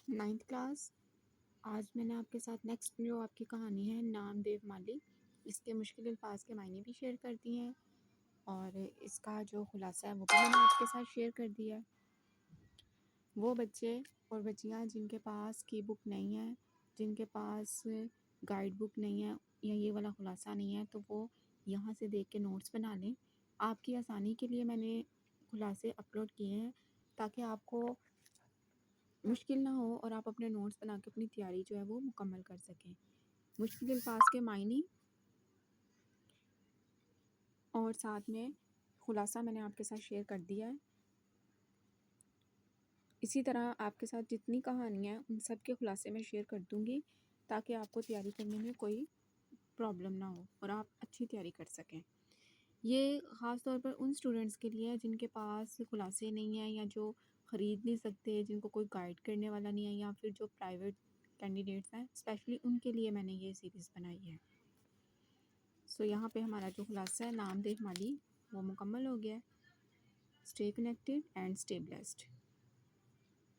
Ninth class. आज मैंने आपके साथ नेक्स्ट जो आपकी कहानी है नामदेव माली, इसके मुश्किल अल्फाज के मायने भी शेयर कर दिए हैं और इसका जो खुलासा है वो भी मैंने आपके साथ शेयर कर दिया है। वो बच्चे और बच्चियाँ जिनके पास की बुक नहीं है, जिनके पास गाइड बुक नहीं है या ये वाला खुलासा नहीं है, तो वो यहाँ से देख के नोट्स बना लें। आपकी आसानी के लिए मैंने खुलासे अपलोड किए हैं ताकि आपको मुश्किल ना हो और आप अपने नोट्स बना के अपनी तैयारी जो है वो मुकम्मल कर सकें। मुश्किल अल्फाज के मायने और साथ में खुलासा मैंने आपके साथ शेयर कर दिया है। इसी तरह आपके साथ जितनी कहानियाँ हैं उन सब के खुलासे मैं शेयर कर दूँगी ताकि आपको तैयारी करने में कोई प्रॉब्लम ना हो और आप अच्छी तैयारी कर सकें। ये ख़ास तौर पर उन स्टूडेंट्स के लिए है जिनके पास खुलासे नहीं हैं या जो ख़रीद नहीं सकते, जिनको कोई गाइड करने वाला नहीं है या फिर जो प्राइवेट कैंडिडेट्स हैं, स्पेशली उनके लिए मैंने ये सीरीज़ बनाई है। सो यहाँ पे हमारा जो खुलासा है नामदेव माली वो मुकम्मल हो गया है। Stay connected and stay blessed.